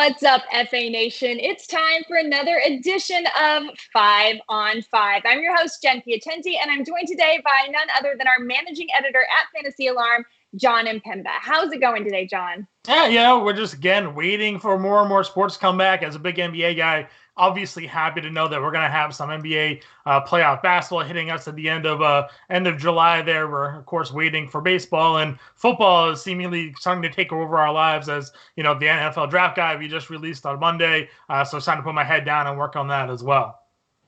What's up, FA Nation? It's time for another edition of 5 on 5. I'm your host, Jen Piacenti, and I'm joined today by none other than our managing editor at Fantasy Alarm, Jon Impemba. How's it going today, Jon? Yeah, we're just, again, waiting for more and more sports to come back. As a big NBA guy, obviously happy to know that we're going to have some NBA playoff basketball hitting us at the end of July there. We're, of course, waiting for baseball, and football is seemingly starting to take over our lives as, the NFL draft guide we just released on Monday. So it's time to put my head down and work on that as well.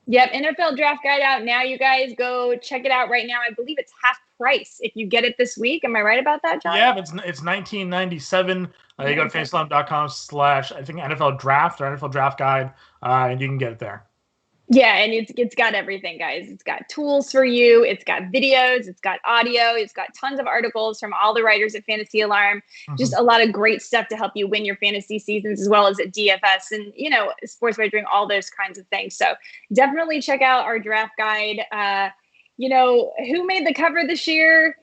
Yep, NFL draft guide out now. You guys go check it out right now. I believe it's half price if you get it this week. Am I right about that, Jon? Yeah, it's $19.97. You go to fantasyalarm.com/I think NFL draft or NFL draft guide, and you can get it there. Yeah, and it's got everything, guys. It's got tools for you. It's got videos. It's got audio. It's got tons of articles from all the writers at Fantasy Alarm. Just a lot of great stuff to help you win your fantasy seasons, as well as at DFS and, sports wagering, all those kinds of things. So definitely check out our draft guide. Who made the cover this year?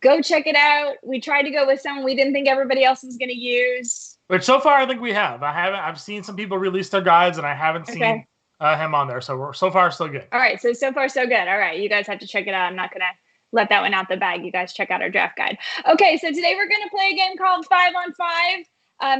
Go check it out. We tried to go with someone we didn't think everybody else was going to use. But so far, I think we have. I've seen some people release their guides, and I haven't seen him on there. So we're so far so good. All right. So far so good. All right. You guys have to check it out. I'm not going to let that one out the bag. You guys check out our draft guide. Okay. So today we're going to play a game called 5 on 5.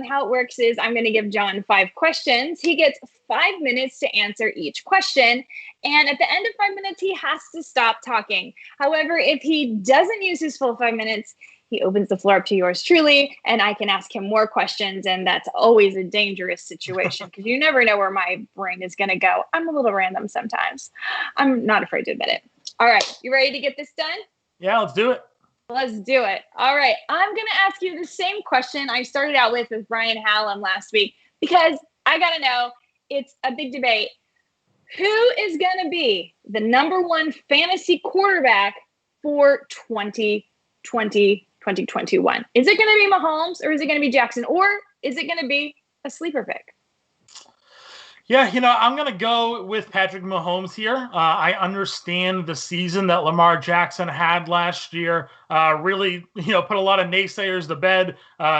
How it works is I'm going to give Jon 5 questions. He gets 5 minutes to answer each question. And at the end of 5 minutes, he has to stop talking. However, if he doesn't use his full 5 minutes, he opens the floor up to yours truly, and I can ask him more questions. And that's always a dangerous situation because you never know where my brain is going to go. I'm a little random sometimes. I'm not afraid to admit it. All right. You ready to get this done? Yeah, let's do it. Let's do it. All right. I'm going to ask you the same question I started out with Brian Hallam last week because I got to know, it's a big debate. Who is going to be the number one fantasy quarterback for 2020? 2021. Is it going to be Mahomes or is it going to be Jackson or is it going to be a sleeper pick? Yeah, I'm going to go with Patrick Mahomes here. I understand the season that Lamar Jackson had last year. Really, put a lot of naysayers to bed,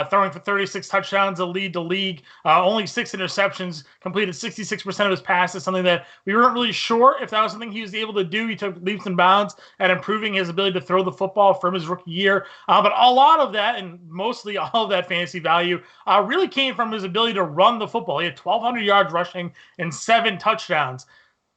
throwing for 36 touchdowns to lead the league. Only 6 interceptions, completed 66% of his passes, something that we weren't really sure if that was something he was able to do. He took leaps and bounds at improving his ability to throw the football from his rookie year. But a lot of that, and mostly all of that fantasy value, really came from his ability to run the football. He had 1,200 yards rushing and 7 touchdowns.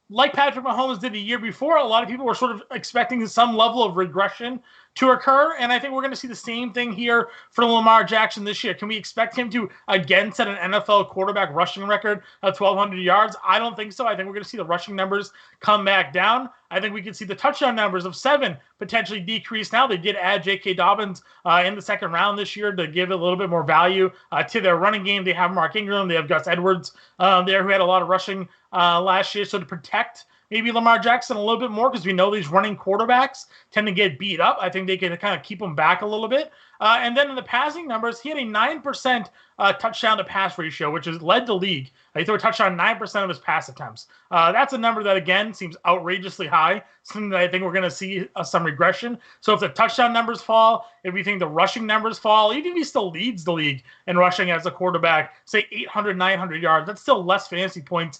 Like Patrick Mahomes did the year before, a lot of people were sort of expecting some level of regression to occur, and I think we're going to see the same thing here for Lamar Jackson this year. Can we expect him to again set an NFL quarterback rushing record of 1,200 yards? I don't think so. I think we're going to see the rushing numbers come back down. I think we could see the touchdown numbers of 7 potentially decrease now. They did add J.K. Dobbins in the second round this year to give a little bit more value to their running game. They have Mark Ingram. They have Gus Edwards there who had a lot of rushing last year. So to protect maybe Lamar Jackson a little bit more, because we know these running quarterbacks tend to get beat up, I think they can kind of keep him back a little bit. And then in the passing numbers, he had a 9% touchdown to pass ratio, which has led the league. He threw a touchdown 9% of his pass attempts. That's a number that, again, seems outrageously high, something that I think we're going to see some regression. So if the touchdown numbers fall, if we think the rushing numbers fall, even if he still leads the league in rushing as a quarterback, say 800, 900 yards, that's still less fantasy points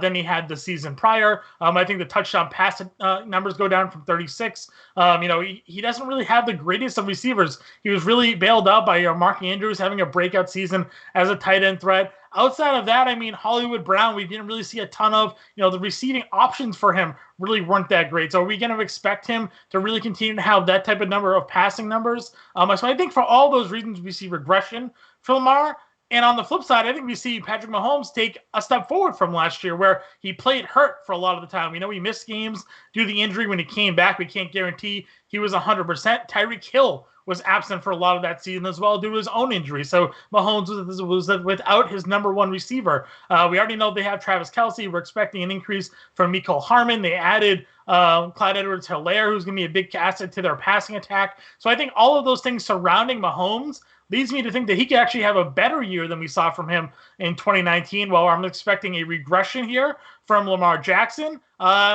than he had the season prior. I think the touchdown pass numbers go down from 36. He doesn't really have the greatest of receivers. He was really bailed out by Mark Andrews having a breakout season as a tight end threat. Outside of that, Hollywood Brown, we didn't really see a ton of, the receiving options for him really weren't that great. So are we going to expect him to really continue to have that type of number of passing numbers? So I think for all those reasons, we see regression for Lamar. And on the flip side, I think we see Patrick Mahomes take a step forward from last year where he played hurt for a lot of the time. He missed games due to the injury. When he came back, we can't guarantee he was 100%. Tyreek Hill was absent for a lot of that season as well due to his own injury. So Mahomes was without his number one receiver. We already know they have Travis Kelce. We're expecting an increase from Mecole Hardman. They added Clyde Edwards-Helaire, who's going to be a big asset to their passing attack. So I think all of those things surrounding Mahomes leads me to think that he could actually have a better year than we saw from him in 2019. Well, I'm expecting a regression here from Lamar Jackson,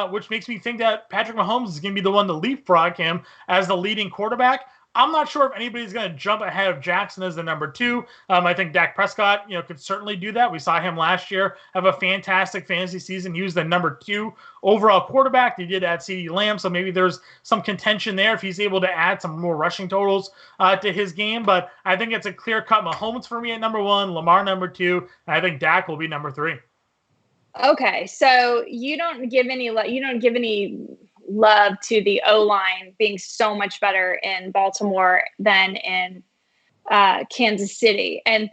which makes me think that Patrick Mahomes is going to be the one to leapfrog him as the leading quarterback. I'm not sure if anybody's going to jump ahead of Jackson as the number 2. I think Dak Prescott, could certainly do that. We saw him last year have a fantastic fantasy season. He was the number 2 overall quarterback. He did add CeeDee Lamb, so maybe there's some contention there if he's able to add some more rushing totals to his game. But I think it's a clear-cut Mahomes for me at number 1, Lamar number 2, and I think Dak will be number 3. Okay, so you don't give any love to the O-line being so much better in Baltimore than in Kansas City, and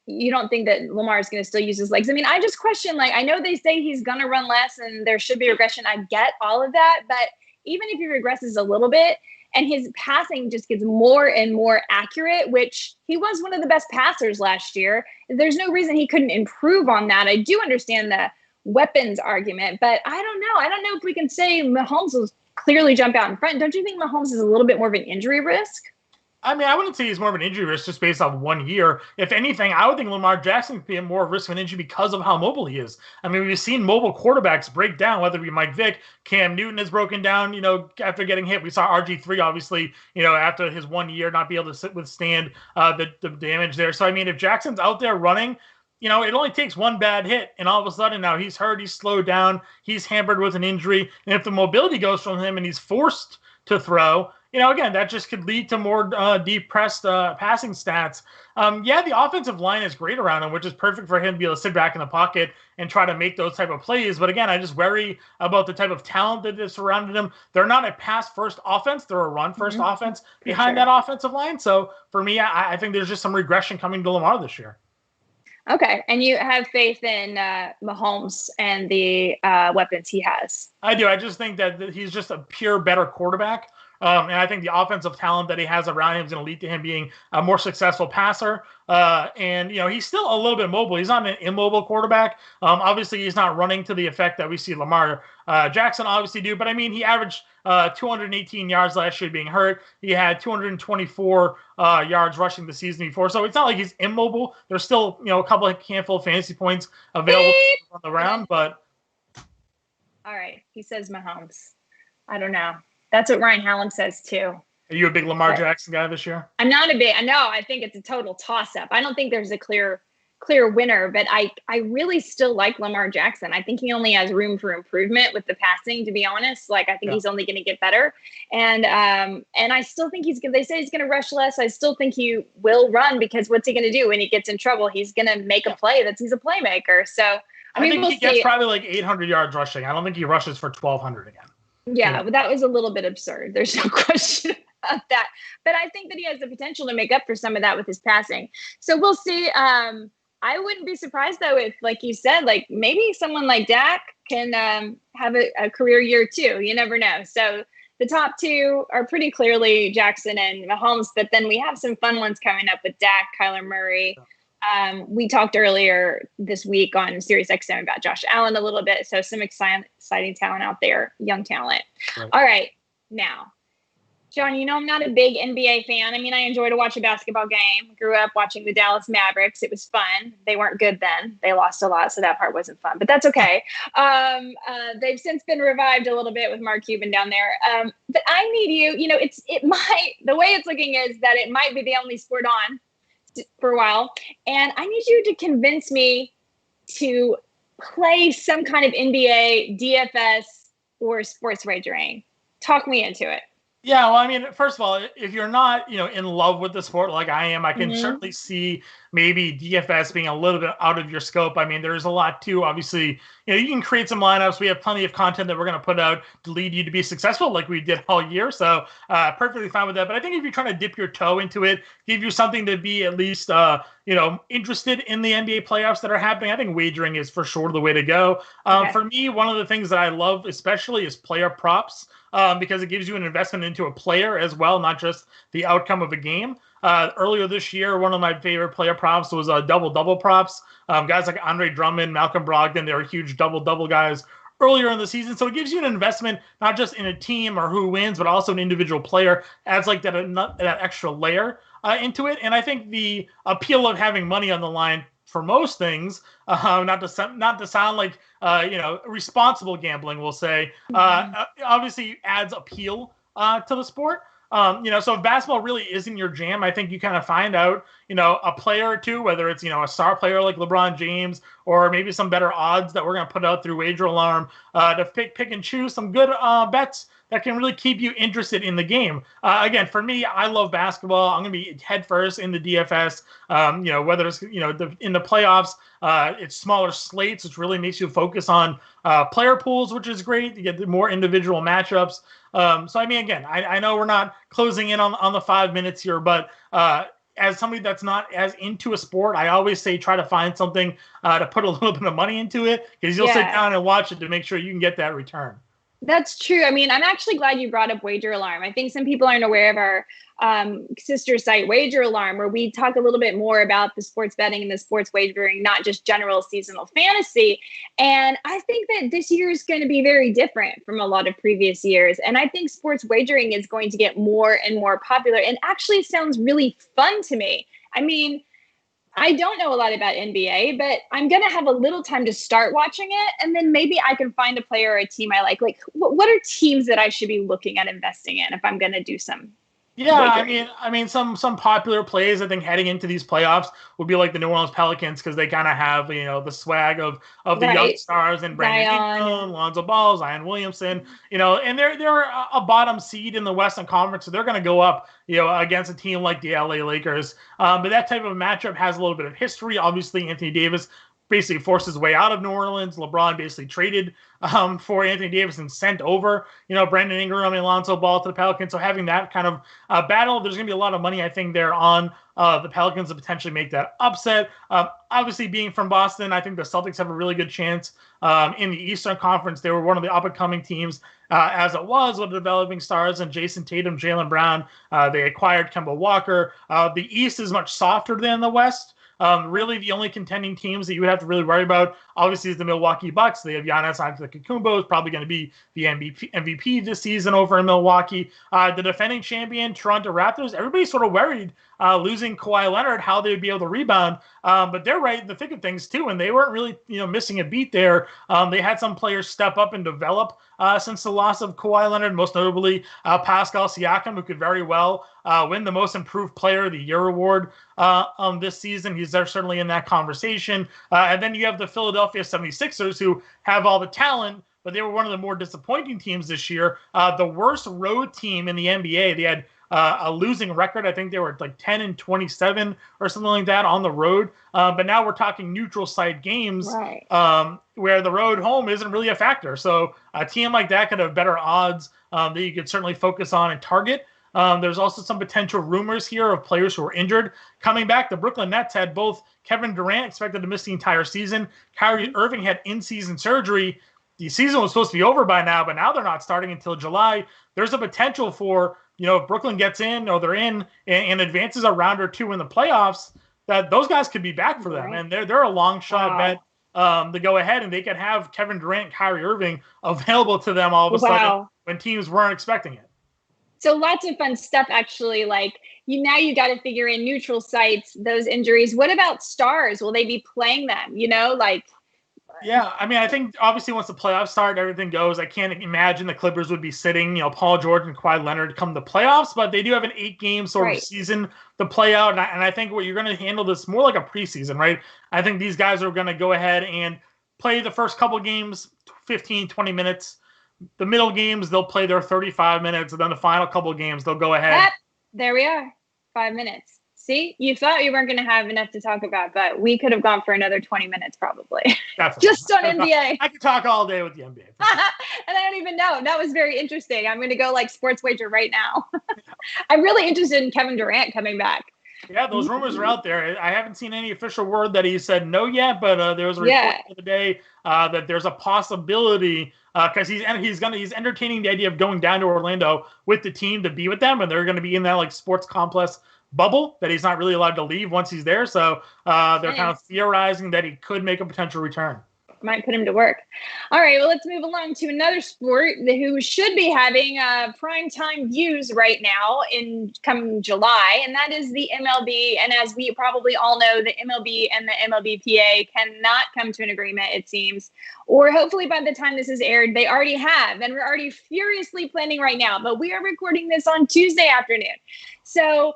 you don't think that Lamar is going to still use his legs. I mean, I just question, I know they say he's going to run less and there should be regression. I get all of that, but even if he regresses a little bit and his passing just gets more and more accurate, which he was one of the best passers last year, there's no reason he couldn't improve on that. I do understand the weapons argument, but I don't know. I don't know if we can say Mahomes will clearly jump out in front. Don't you think Mahomes is a little bit more of an injury risk? I mean, I wouldn't say he's more of an injury risk just based off 1 year. If anything, I would think Lamar Jackson could be at more risk of an injury because of how mobile he is. I mean, we've seen mobile quarterbacks break down, whether it be Mike Vick, Cam Newton has broken down, after getting hit. We saw RG3, obviously, after his 1 year, not be able to withstand the damage there. So, I mean, if Jackson's out there running, it only takes one bad hit, and all of a sudden now he's hurt, he's slowed down, he's hampered with an injury. And if the mobility goes from him and he's forced to throw, again, that just could lead to more depressed passing stats. The offensive line is great around him, which is perfect for him to be able to sit back in the pocket and try to make those type of plays. But again, I just worry about the type of talent that is surrounded him. They're not a pass-first offense. They're a run-first offense behind that offensive line. So for me, I think there's just some regression coming to Lamar this year. Okay, and you have faith in Mahomes and the weapons he has. I do. I just think that he's just a pure better quarterback. And I think the offensive talent that he has around him is going to lead to him being a more successful passer. And he's still a little bit mobile. He's not an immobile quarterback. Obviously, he's not running to the effect that we see Lamar Jackson obviously do. But, I mean, he averaged 218 yards last year being hurt. He had 224 yards rushing the season before. So it's not like he's immobile. There's still, a couple of handful of fantasy points available on the round. But all right. He says Mahomes. I don't know. That's what Ryan Hallam says too. Are you a big Lamar Jackson guy this year? I'm not a big. No, I think it's a total toss-up. I don't think there's a clear winner, but I really still like Lamar Jackson. I think he only has room for improvement with the passing, to be honest. I think he's only going to get better. And I still think they say he's going to rush less. I still think he will run, because what's he going to do when he gets in trouble? He's going to make a play. He's a playmaker. So I think he gets probably like 800 yards rushing. I don't think he rushes for 1,200 again. Yeah, but that was a little bit absurd. There's no question about that. But I think that he has the potential to make up for some of that with his passing. So we'll see. I wouldn't be surprised, though, if, like you said, maybe someone like Dak can have a career year too. You never know. So the top two are pretty clearly Jackson and Mahomes, but then we have some fun ones coming up with Dak, Kyler Murray. We talked earlier this week on Sirius XM about Josh Allen a little bit. So some exciting talent out there, young talent. Right. All right. Now, Jon, I'm not a big NBA fan. I mean, I enjoy to watch a basketball game. Grew up watching the Dallas Mavericks. It was fun. They weren't good then. They lost a lot, so that part wasn't fun. But that's okay. They've since been revived a little bit with Mark Cuban down there. But I need you. The way it's looking is that it might be the only sport on for a while. And I need you to convince me to play some kind of NBA, DFS, or sports wagering. Talk me into it. Yeah, well, I mean, first of all, if you're not, in love with the sport like I am, I can certainly see maybe DFS being a little bit out of your scope. I mean, there's a lot too. Obviously, you can create some lineups. We have plenty of content that we're going to put out to lead you to be successful like we did all year. So perfectly fine with that. But I think if you're trying to dip your toe into it, give you something to be at least, interested in the NBA playoffs that are happening, I think wagering is for sure the way to go. For me, one of the things that I love especially is player props. Because it gives you an investment into a player as well, not just the outcome of a game. Earlier this year, one of my favorite player props was double-double props. Guys like Andre Drummond, Malcolm Brogdon, they were huge double-double guys earlier in the season. So it gives you an investment, not just in a team or who wins, but also an individual player. Adds like that extra layer into it. And I think the appeal of having money on the line for most things, not to sound like responsible gambling, we'll say, obviously adds appeal to the sport. So if basketball really isn't your jam, I think you kind of find out, a player or two, whether it's, a star player like LeBron James or maybe some better odds that we're going to put out through Wager Alarm to pick and choose some good bets that can really keep you interested in the game. Again, for me, I love basketball. I'm going to be head first in the DFS. Whether it's, in the playoffs, it's smaller slates, which really makes you focus on player pools, which is great. You get the more individual matchups. Again, I know we're not closing in on the 5 minutes here, but as somebody that's not as into a sport, I always say try to find something to put a little bit of money into it, because you'll sit down and watch it to make sure you can get that return. That's true. I mean, I'm actually glad you brought up Wager Alarm. I think some people aren't aware of our sister site, Wager Alarm, where we talk a little bit more about the sports betting and the sports wagering, not just general seasonal fantasy. And I think that this year is going to be very different from a lot of previous years. And I think sports wagering is going to get more and more popular, and actually sounds really fun to me. I mean, I don't know a lot about NBA, but I'm going to have a little time to start watching it. And then maybe I can find a player or a team I like. Like, what are teams that I should be looking at investing in if I'm going to do some? Yeah, I mean, some popular plays, I think, heading into these playoffs would be like the New Orleans Pelicans, because they kind of have, the swag of the young stars and Brandon Ingram, Lonzo Ball, Zion Williamson, and they're a bottom seed in the Western Conference, so they're going to go up, against a team like the LA Lakers. But that type of matchup has a little bit of history. Obviously, Anthony Davis basically forced his way out of New Orleans. LeBron basically traded for Anthony Davis and sent over, Brandon Ingram and Lonzo Ball to the Pelicans. So having that kind of battle, there's going to be a lot of money, I think, there on the Pelicans to potentially make that upset. Obviously, being from Boston, I think the Celtics have a really good chance in the Eastern Conference. They were one of the up-and-coming teams as it was with the developing stars and Jason Tatum, Jaylen Brown. They acquired Kemba Walker. The East is much softer than the West. Really, the only contending teams that you would have to really worry about, obviously, is the Milwaukee Bucks. They have Giannis Antetokounmpo, is probably going to be the MVP this season over in Milwaukee. The defending champion, Toronto Raptors, everybody's sort of worried losing Kawhi Leonard, how they would be able to rebound. But they're right in the thick of things, too, and they weren't really missing a beat there. They had some players step up and develop since the loss of Kawhi Leonard, most notably Pascal Siakam, who could very well win the Most Improved Player of the Year award this season. He's there certainly in that conversation. And then you have the Philadelphia 76ers, who have all the talent, but they were one of the more disappointing teams this year. The worst road team in the NBA. They had a losing record. I think they were like 10-27 or something like that on the road. But now we're talking neutral site games, right, where the road home isn't really a factor. So a team like that could have better odds that you could certainly focus on and target. There's also some potential rumors here of players who are injured coming back. The Brooklyn Nets had both Kevin Durant expected to miss the entire season. Kyrie Irving had in-season surgery. The season was supposed to be over by now, but now they're not starting until July. There's a potential for, if Brooklyn gets in or they're in and advances a round or two in the playoffs, that those guys could be back for them. Right. And they're a long shot bet to go ahead, and they could have Kevin Durant and Kyrie Irving available to them all of a sudden when teams weren't expecting it. So lots of fun stuff, actually. Like you got to figure in neutral sites, those injuries. What about stars? Will they be playing them? Yeah, I mean, I think obviously once the playoffs start, everything goes. I can't imagine the Clippers would be sitting, Paul George and Kawhi Leonard come the playoffs, but they do have an 8-game sort of season to play out. And I think what you're going to handle this more like a preseason, right? I think these guys are going to go ahead and play the first couple games, 15, 20 minutes. The middle games, they'll play their 35 minutes. And then the final couple of games, they'll go ahead. Yep, there we are. 5 minutes. See, you thought you weren't going to have enough to talk about, but we could have gone for another 20 minute probably. Just on NBA. I could talk all day with the NBA. And I don't even know. That was very interesting. I'm going to go like sports wager right now. I'm really interested in Kevin Durant coming back. Yeah, those rumors are out there. I haven't seen any official word that he said no yet, but there was a report the other day that there's a possibility because he's entertaining the idea of going down to Orlando with the team to be with them, and they're going to be in that like sports complex bubble that he's not really allowed to leave once he's there. So they're kind of theorizing that he could make a potential return. might put him to work. All right, well, let's move along to another sport who should be having prime time views right now in come July, and that is the MLB. And as we probably all know, the MLB and the MLBPA cannot come to an agreement, it seems. Or hopefully by the time this is aired, they already have, and we're already furiously planning right now. But we are recording this on Tuesday afternoon. So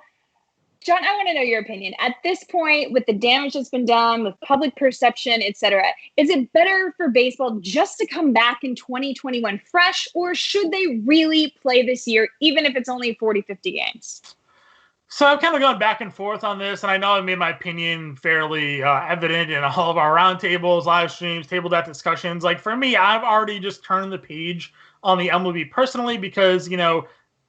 John, I want to know your opinion. At this point, with the damage that's been done, with public perception, et cetera, is it better for baseball just to come back in 2021 fresh, or should they really play this year, even if it's only 40, 50 games? So I've kind of gone back and forth on this, and I know I made my opinion fairly evident in all of our roundtables, live streams, table depth discussions. Like, for me, I've already just turned the page on the MLB personally because,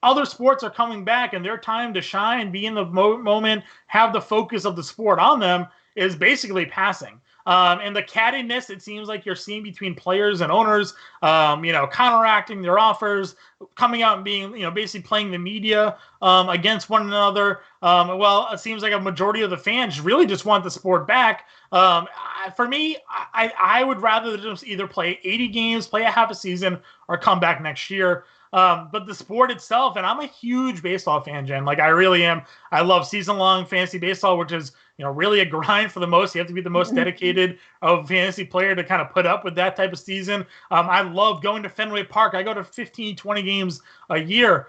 other sports are coming back, and their time to shine, be in the moment, have the focus of the sport on them is basically passing. And the cattiness it seems like you're seeing between players and owners, counteracting their offers, coming out and being, basically playing the media against one another. Well, it seems like a majority of the fans really just want the sport back. For me, I would rather just either play 80 games, play a half a season, or come back next year. But the sport itself, and I'm a huge baseball fan, Jen. Like, I really am. I love season-long fantasy baseball, which is, really a grind for the most. You have to be the most dedicated of fantasy player to kind of put up with that type of season. I love going to Fenway Park. I go to 15, 20 games a year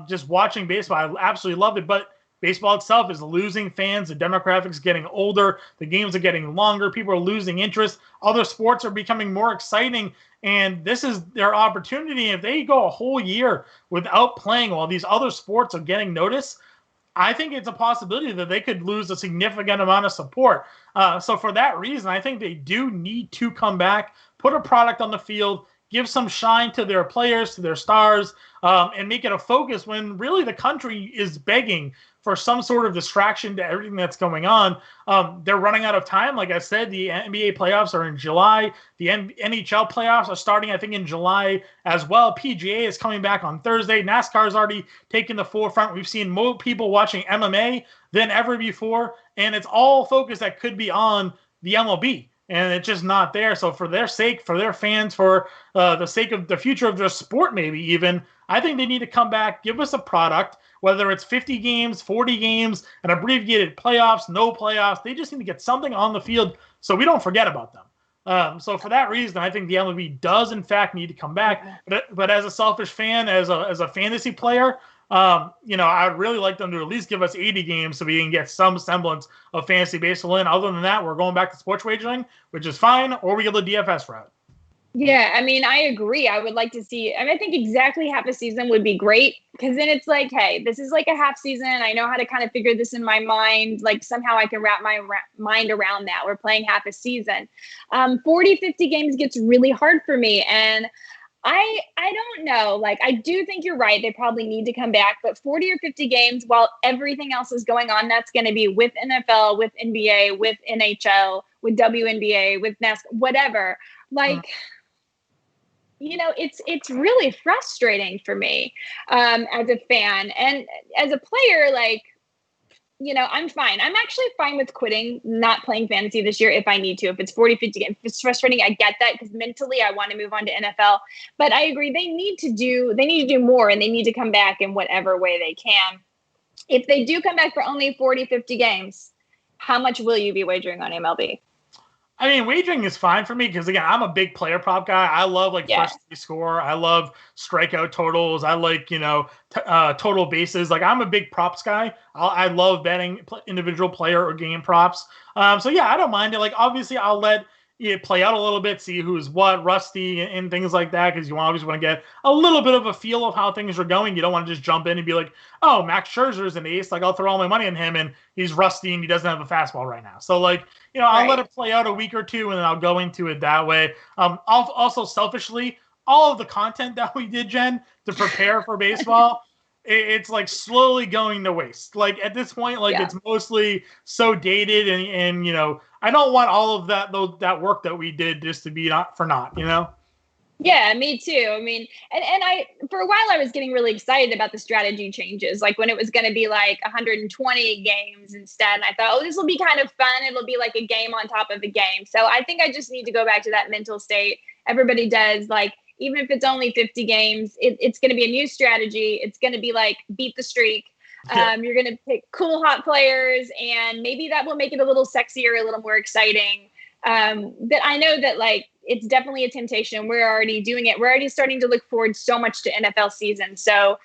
just watching baseball. I absolutely love it. But baseball itself is losing fans. The demographic's getting older. The games are getting longer. People are losing interest. Other sports are becoming more exciting. And this is their opportunity. If they go a whole year without playing while these other sports are getting notice, I think it's a possibility that they could lose a significant amount of support. So for that reason, I think they do need to come back, put a product on the field, give some shine to their players, to their stars, and make it a focus when really the country is begging for some sort of distraction to everything that's going on. They're running out of time. Like I said, the NBA playoffs are in July. The NHL playoffs are starting, I think, in July as well. PGA is coming back on Thursday. NASCAR's already taken the forefront. We've seen more people watching MMA than ever before, and it's all focus that could be on the MLB. And it's just not there. So for their sake, for their fans, for the sake of the future of their sport, maybe even, I think they need to come back, give us a product, whether it's 50 games, 40 games, an abbreviated playoffs, no playoffs. They just need to get something on the field so we don't forget about them. So for that reason, I think the MLB does, in fact, need to come back. But as a selfish fan, as a fantasy player, I'd really like them to at least give us 80 games so we can get some semblance of fantasy baseball in. Other than that, we're going back to sports wagering, which is fine, or we go the DFS route. Yeah, I mean, I agree. I would like to see, I think exactly half a season would be great, because then it's like, hey, this is like a half season. I know how to kind of figure this in my mind. Like, somehow I can wrap my mind around that. We're playing half a season. 40, 50 games gets really hard for me. And I don't know. Like, I do think you're right. They probably need to come back. But 40 or 50 games while everything else is going on, that's going to be with NFL, with NBA, with NHL, with WNBA, with NASCAR, whatever. Like, it's really frustrating for me as a fan. And as a player, like, I'm fine. I'm actually fine with quitting, not playing fantasy this year if I need to. If it's 40, 50 games, if it's frustrating, I get that, because mentally I want to move on to NFL. But I agree, they need to do more, and they need to come back in whatever way they can. If they do come back for only 40, 50 games, how much will you be wagering on MLB? I mean, wagering is fine for me because, again, I'm a big player prop guy. I love, first score. I love strikeout totals. I like, total bases. Like, I'm a big props guy. I love betting individual player or game props. So, yeah, I don't mind it. Like, obviously, I'll let it play out a little bit, see who's what, rusty, and things like that, because you always want to get a little bit of a feel of how things are going. You don't want to just jump in and be like, oh, Max Scherzer's an ace. Like, I'll throw all my money on him, and he's rusty, and he doesn't have a fastball right now. So, like, I'll let it play out a week or two, and then I'll go into it that way. Also, selfishly, all of the content that we did, Jen, to prepare for baseball, it's like slowly going to waste. Like, at this point, it's mostly so dated, and I don't want all of that work that we did just to be not for naught. Yeah, me too. I mean, and I for a while I was getting really excited about the strategy changes, like when it was going to be like 120 games instead. And I thought, oh, this will be kind of fun. It'll be like a game on top of a game. So I think I just need to go back to that mental state. Everybody does, like, even if it's only 50 games, it's going to be a new strategy. It's going to be like beat the streak. You're going to pick cool, hot players, and maybe that will make it a little sexier, a little more exciting. But I know that, like, it's definitely a temptation. We're already doing it. We're already starting to look forward so much to NFL season. So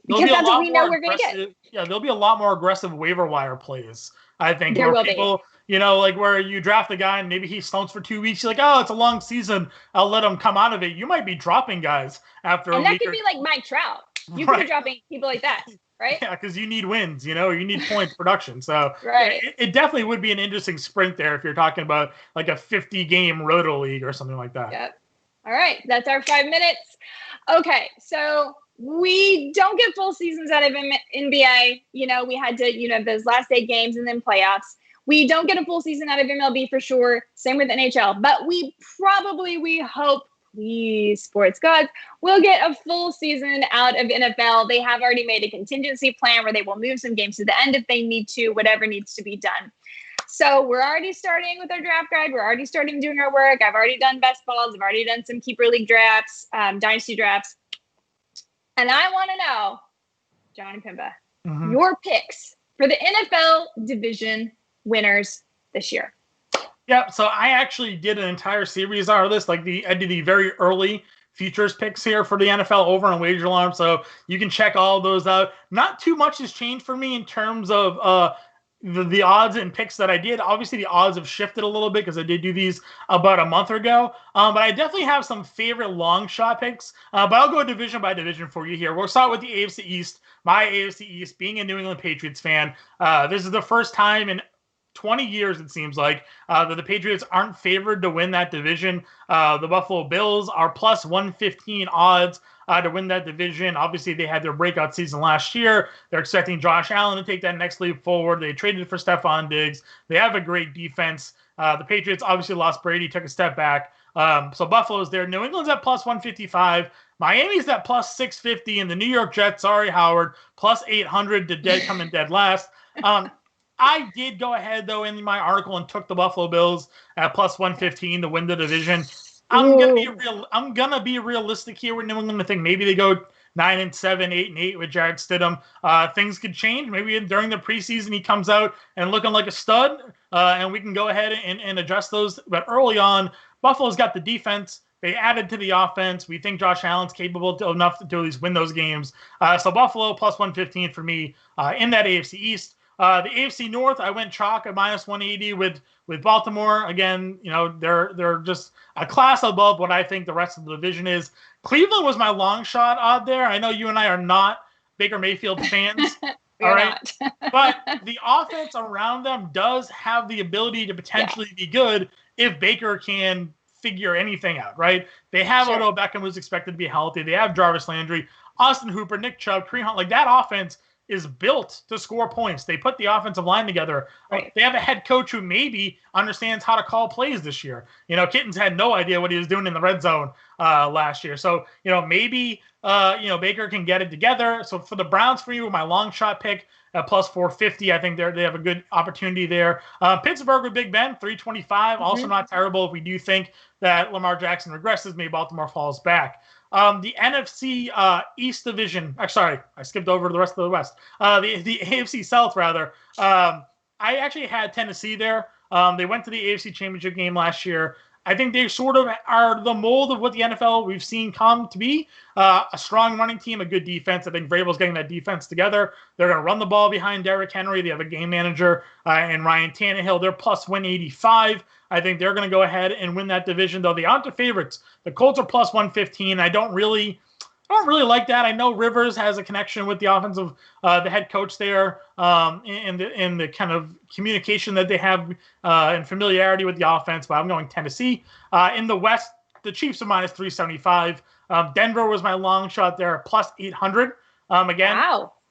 because that's what we know we're going to get. Yeah, there'll be a lot more aggressive waiver wire plays, I think. There will people, you know, like where you draft a guy and maybe he stumps for 2 weeks. You're like, oh, it's a long season. I'll let him come out of it. You might be dropping guys after a week. And that could be like Mike Trout. You could be dropping people like that. Right? Yeah, because you need wins, you know, you need points production. So right. it definitely would be an interesting sprint there if you're talking about like a 50-game roto league or something like that. Yep. All right. That's our 5 minutes. Okay. So we don't get full seasons out of NBA. You know, we had to, you know, those last 8 games and then playoffs. We don't get a full season out of MLB for sure. Same with NHL. But we hope, please, sports gods, we'll get a full season out of NFL. They have already made a contingency plan where they will move some games to the end if they need to, whatever needs to be done. So we're already starting with our draft guide. We're already starting doing our work. I've already done best balls. I've already done some keeper league drafts, dynasty drafts. And I want to know, Jon Impemba, your picks for the NFL division winners this year. Yeah, so I actually did an entire series on this, like I did the very early futures picks here for the NFL over on Wager Alarm, so you can check all those out. Not too much has changed for me in terms of the odds and picks that I did. Obviously, the odds have shifted a little bit because I did do these about a month ago. But I definitely have some favorite long shot picks. But I'll go division by division for you here. We'll start with the AFC East. My AFC East, being a New England Patriots fan, this is the first time in 20 years, it seems like, that the Patriots aren't favored to win that division. The Buffalo Bills are plus 115 odds to win that division. Obviously, they had their breakout season last year. They're expecting Josh Allen to take that next leap forward. They traded for Stephon Diggs. They have a great defense. The Patriots obviously lost Brady, took a step back. So Buffalo's there. New England's at plus 155. Miami's at plus 650. And the New York Jets, sorry, Howard, plus 800 to coming dead last. I did go ahead, though, in my article and took the Buffalo Bills at plus 115 to win the division. I'm gonna be realistic here with New England. I think maybe they go 9-7, 8-8 with Jarrett Stidham. Things could change. Maybe during the preseason he comes out and looking like a stud, and we can go ahead and adjust those. But early on, Buffalo's got the defense. They added to the offense. We think Josh Allen's capable enough to at least win those games. So Buffalo plus 115 for me in that AFC East. The AFC North, I went chalk at minus 180 with Baltimore. Again, you know, they're just a class above what I think the rest of the division is. Cleveland was my long shot odd there. I know you and I are not Baker Mayfield fans. All right. But the offense around them does have the ability to potentially be good if Baker can figure anything out, right? They have Odell Beckham, who's expected to be healthy. They have Jarvis Landry, Austin Hooper, Nick Chubb, Kareem Hunt. Like, that offense is built to score points. They put the offensive line together. Right. They have a head coach who maybe understands how to call plays this year. You know, Kittens had no idea what he was doing in the red zone last year. So, you know, maybe, Baker can get it together. So for the Browns, for you, my long shot pick at plus 450, I think they have a good opportunity there. Pittsburgh with Big Ben, 325. Also not terrible if we do think that Lamar Jackson regresses. Maybe Baltimore falls back. The NFC East division. Sorry, I skipped over the rest of the West. The AFC South, rather. I actually had Tennessee there. They went to the AFC Championship game last year. I think they sort of are the mold of what the NFL we've seen come to be. A strong running team, a good defense. I think Vrabel's getting that defense together. They're going to run the ball behind Derrick Henry. They have a game manager and Ryan Tannehill. They're plus 185. I think they're going to go ahead and win that division, though they aren't the favorites. The Colts are plus 115. I don't really like that. I know Rivers has a connection with the offensive, the head coach there, and the kind of communication that they have and familiarity with the offense. But I'm going Tennessee. In the West, the Chiefs are minus 375. Denver was my long shot there, plus 800. Again,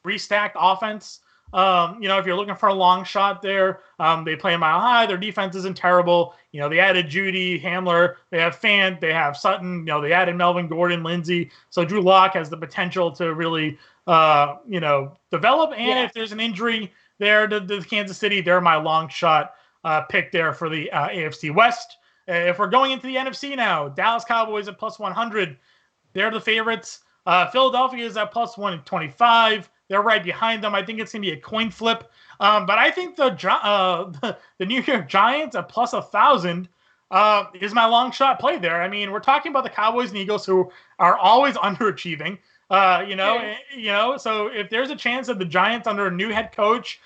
restacked offense. If you're looking for a long shot there, they play a mile high. Their defense isn't terrible. They added Judy, Hamler. They have Fant. They have Sutton. They added Melvin Gordon, Lindsey. So Drew Lock has the potential to really, develop. And if there's an injury there to Kansas City, they're my long shot pick there for the AFC West. If we're going into the NFC now, Dallas Cowboys at plus 100. They're the favorites. Philadelphia is at plus 125. They're right behind them. I think it's going to be a coin flip. But I think the New York Giants at plus 1,000 is my long shot play there. I mean, we're talking about the Cowboys and Eagles who are always underachieving. So if there's a chance that the Giants under a new head coach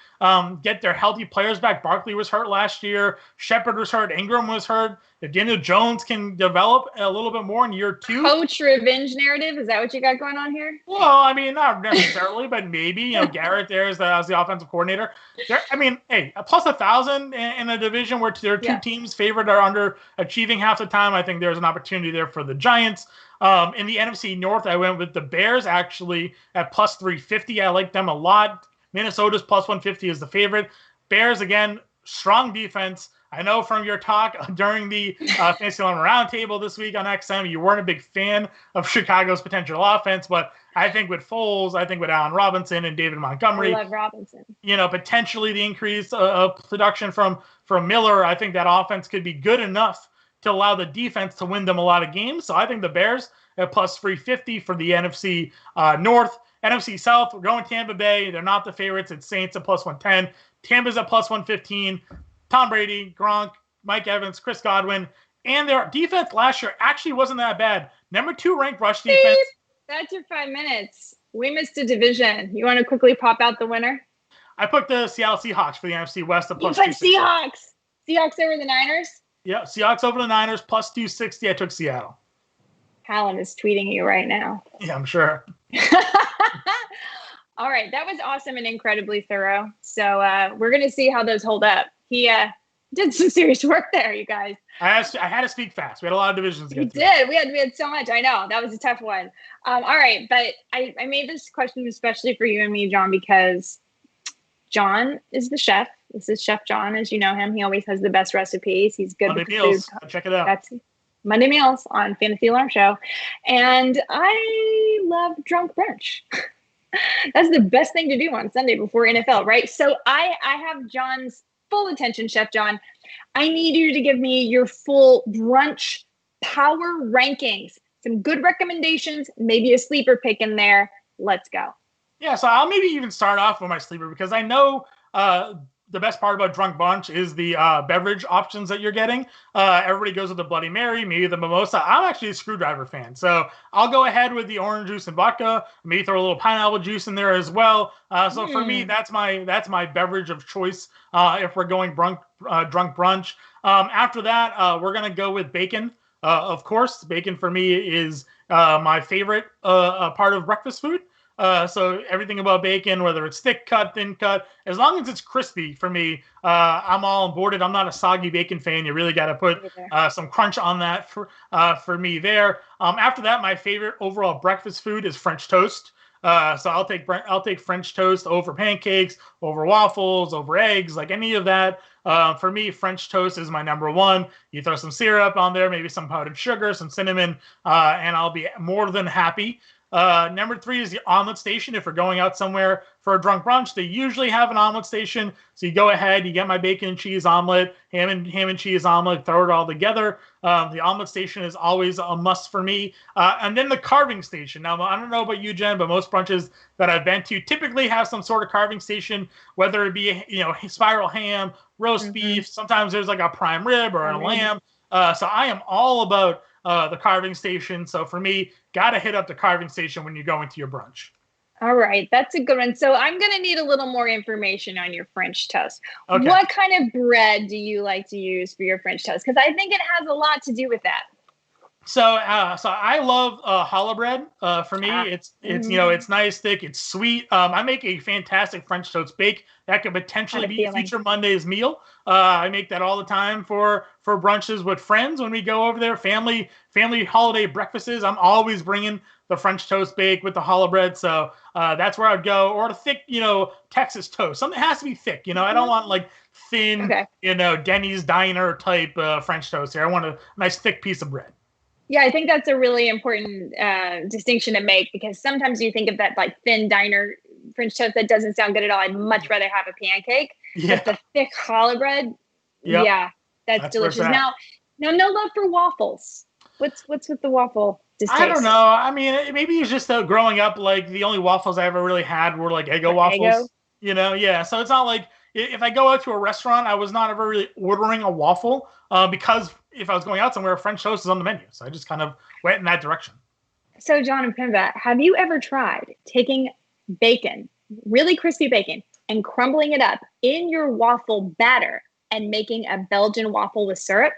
get their healthy players back, Barkley was hurt last year, Shepard was hurt, Ingram was hurt. If Daniel Jones can develop a little bit more in year 2. Coach revenge narrative, is that what you got going on here? Well, I mean, not necessarily, but maybe. Garrett there as the offensive coordinator. A plus 1,000 in a division where there are two teams favored are underachieving half the time. I think there's an opportunity there for the Giants. In the NFC North, I went with the Bears actually at plus 350. I like them a lot. Minnesota's plus 150 is the favorite. Bears, again, strong defense. I know from your talk during the Fantasy Lamar Roundtable this week on XM, you weren't a big fan of Chicago's potential offense, but I think with Foles, I think with Allen Robinson and David Montgomery, I love Robinson. Potentially the increase of production from Miller, I think that offense could be good enough to allow the defense to win them a lot of games. So I think the Bears at plus 350 for the NFC North. NFC South, we're going Tampa Bay. They're not the favorites. It's Saints at plus 110. Tampa's at plus 115. Tom Brady, Gronk, Mike Evans, Chris Godwin. And their defense last year actually wasn't that bad. Number 2 ranked rush defense. That's your 5 minutes. We missed a division. You want to quickly pop out the winner? I put the Seattle Seahawks for the NFC West at plus 260. You put Seahawks. Seahawks over the Niners? Yeah, Seahawks over the Niners, plus 260. I took Seattle. Haaland is tweeting you right now. Yeah, I'm sure. All right, that was awesome and incredibly thorough. So we're going to see how those hold up. He did some serious work there, you guys. I had to speak fast. We had a lot of divisions to get through. We did. We had so much. I know. That was a tough one. All right, but I made this question especially for you and me, John, because John is the chef. This is Chef John, as you know him. He always has the best recipes. He's good Monday with Meals. food. Check it out. That's Monday Meals on Fantasy Alarm Show. And I love drunk brunch. That's the best thing to do on Sunday before NFL, right? So I have John's full attention, Chef John. I need you to give me your full brunch power rankings. Some good recommendations, maybe a sleeper pick in there. Let's go. Yeah, so I'll maybe even start off with my sleeper because I know the best part about drunk brunch is the beverage options that you're getting. Everybody goes with the Bloody Mary, maybe the mimosa. I'm actually a screwdriver fan, so I'll go ahead with the orange juice and vodka. Maybe throw a little pineapple juice in there as well. So for me, that's my beverage of choice if we're going drunk brunch. After that, we're gonna go with bacon. Of course, bacon for me is my favorite part of breakfast food. So everything about bacon, whether it's thick cut, thin cut, as long as it's crispy for me, I'm all on board. I'm not a soggy bacon fan. You really got to put some crunch on that for me there. After that, my favorite overall breakfast food is French toast. So I'll take French toast over pancakes, over waffles, over eggs, like any of that. For me, French toast is my number one. You throw some syrup on there, maybe some powdered sugar, some cinnamon, and I'll be more than happy. Number 3 is the Omelet Station. If we're going out somewhere for a drunk brunch, they usually have an omelet station. So you go ahead, you get my bacon and cheese omelet, ham and cheese omelet, throw it all together. The Omelet Station is always a must for me. And then the carving station. Now, I don't know about you, Jen, but most brunches that I've been to typically have some sort of carving station, whether it be, spiral ham, roast beef. Sometimes there's like a prime rib or a lamb. So I am all about the carving station. So for me, got to hit up the carving station when you go into your brunch. All right. That's a good one. So I'm going to need a little more information on your French toast. Okay. What kind of bread do you like to use for your French toast? Because I think it has a lot to do with that. So I love challah bread. For me, Ah, it's it's nice, thick, it's sweet. I make a fantastic French toast bake that could had potentially a be a feeling. future Monday's meal. I make that all the time for brunches with friends when we go over there. Family holiday breakfasts. I'm always bringing the French toast bake with the challah bread. So that's where I'd go, or the thick Texas toast. Something has to be thick. I don't Mhm. want like thin Okay. Denny's diner type French toast here. I want a nice thick piece of bread. Yeah, I think that's a really important distinction to make because sometimes you think of that like thin diner French toast that doesn't sound good at all. I'd much rather have a pancake, but Yeah. the thick challah bread, Yep. yeah, that's That's where it's delicious. at. Now, no love for waffles. What's with the waffle I don't distaste? know. I mean, maybe it's just growing up, like the only waffles I ever really had were like Eggo The Eggo? waffles. Yeah. So it's not like if I go out to a restaurant, I was not ever really ordering a waffle because if I was going out somewhere, French toast is on the menu. So I just kind of went in that direction. So, Jon Impemba, have you ever tried taking bacon, really crispy bacon, and crumbling it up in your waffle batter and making a Belgian waffle with syrup?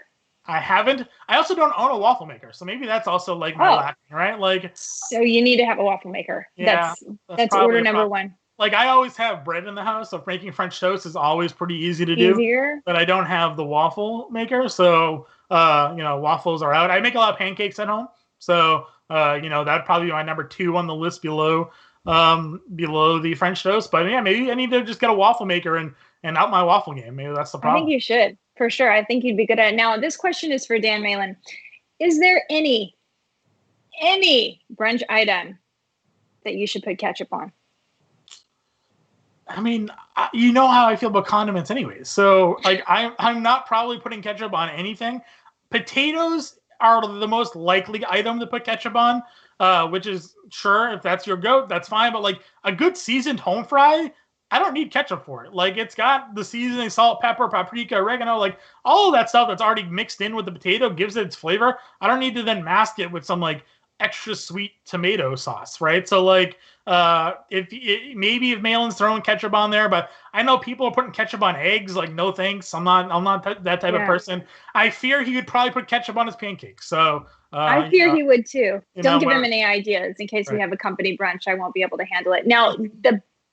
I haven't. I also don't own a waffle maker, so maybe that's also like my Oh, lacking, right? Like, so you need to have a waffle maker. yeah, that's That's probably order a number problem. one. Like I always have bread in the house, so making French toast is always pretty easy to do. Easier. But I don't have the waffle maker, so waffles are out. I make a lot of pancakes at home, so that'd probably be my number two on the list below the French toast. But yeah, maybe I need to just get a waffle maker and out my waffle game. Maybe that's the I think problem. you should, for sure. I think you'd be good at it. Now, this question is for Dan Malin. Is there any brunch item that you should put ketchup on? I mean, you know how I feel about condiments, anyways. So, like, I'm not probably putting ketchup on anything. Potatoes are the most likely item to put ketchup on, which is sure if that's your goat, that's fine. But like a good seasoned home fry, I don't need ketchup for it. Like, it's got the seasoning, salt, pepper, paprika, oregano, like all of that stuff that's already mixed in with the potato gives it its flavor. I don't need to then mask it with some like extra sweet tomato sauce, right? So like maybe if Malin's throwing ketchup on there, but I know people are putting ketchup on eggs. Like, no thanks. I'm not that type of Yeah. person. I fear he would probably put ketchup on his pancakes. So I fear he would too. Don't give him where any ideas in case we right. have a company brunch. I won't be able to handle it. Now,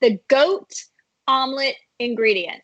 the goat omelet ingredient.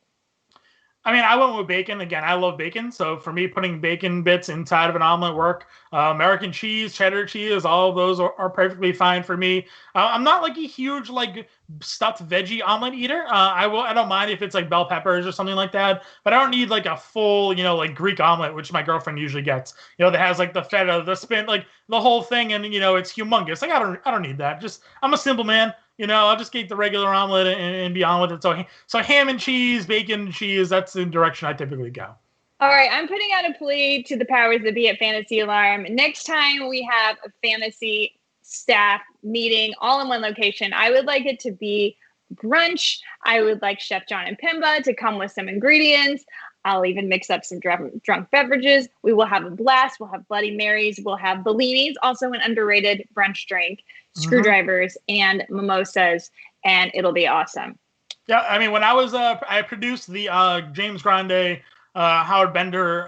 I mean, I went with bacon. Again, I love bacon. So for me, putting bacon bits inside of an omelet work. American cheese, cheddar cheese, all of those are perfectly fine for me. I'm not like a huge like stuffed veggie omelet eater. I don't mind if it's like bell peppers or something like that, but I don't need like a full like Greek omelet, which my girlfriend usually gets. That has like the feta, the spin, like the whole thing, and it's humongous. Like I don't need that. Just I'm a simple man. I'll just get the regular omelet and be on with it. So ham and cheese, bacon and cheese, that's the direction I typically go. All right, I'm putting out a plea to the powers that be at Fantasy Alarm. Next time we have a fantasy staff meeting all in one location, I would like it to be brunch. I would like Chef Jon Impemba to come with some ingredients. I'll even mix up some drunk beverages. We will have a blast. We'll have Bloody Marys. We'll have Bellinis, also an underrated brunch drink, screwdrivers, and mimosas, and it'll be awesome. Yeah, I mean, when I produced the James Grande, Howard Bender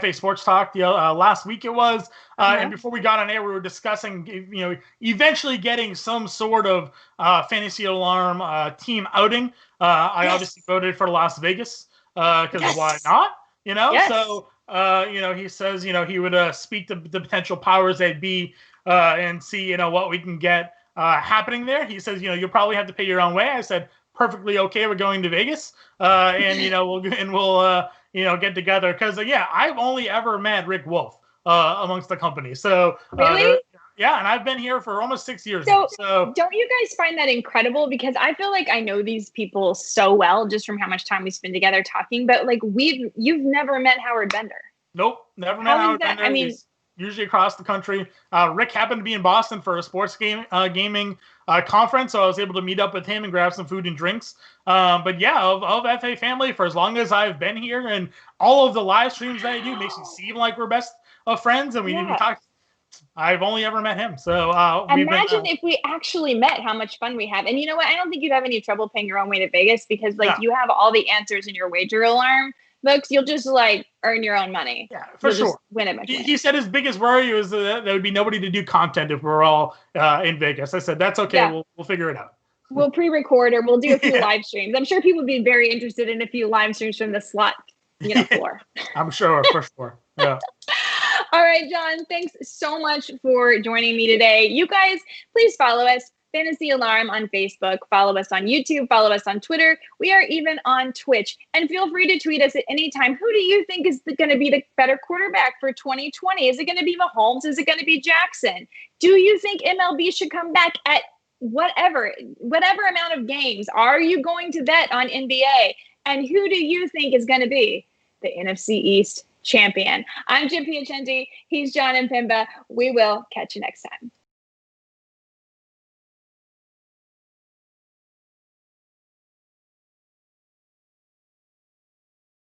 FA Sports Talk last week it was, and before we got on air, we were discussing, eventually getting some sort of Fantasy Alarm team outing. I obviously voted for Las Vegas because why not? So he says he would speak to the potential powers that be and see what we can get happening there. He says you'll probably have to pay your own way. I said perfectly okay with going to Vegas, and we'll get together because I've only ever met Rick Wolf amongst the company. So really. Yeah, and I've been here for almost 6 years so, now. So don't you guys find that incredible? Because I feel like I know these people so well just from how much time we spend together talking. But like you've never met Howard Bender. Nope, never met Howard Bender. I mean, he's usually across the country. Rick happened to be in Boston for a sports gaming conference, so I was able to meet up with him and grab some food and drinks. But yeah, of FA family for as long as I've been here, and all of the live streams that I do makes me seem like we're best of friends, and we talk. I've only ever met him. So imagine if we actually met, how much fun we have. And you know what? I don't think you'd have any trouble paying your own way to Vegas because you have all the answers in your wager alarm Folks, you'll just like earn your own money. Yeah, for you'll sure. Just win it. He said his biggest worry was that there would be nobody to do content if we're all in Vegas. I said, that's okay. Yeah. We'll figure it out. We'll pre-record or we'll do a few live streams. I'm sure people would be very interested in a few live streams from the slot, floor. I'm sure, for sure. Yeah. All right, Jon, thanks so much for joining me today. You guys, please follow us, Fantasy Alarm on Facebook. Follow us on YouTube. Follow us on Twitter. We are even on Twitch. And feel free to tweet us at any time. Who do you think is going to be the better quarterback for 2020? Is it going to be Mahomes? Is it going to be Jackson? Do you think MLB should come back at whatever amount of games? Are you going to bet on NBA? And who do you think is going to be the NFC East champion? I'm Jim Piacenti. He's Jon Impemba. We will catch you next time.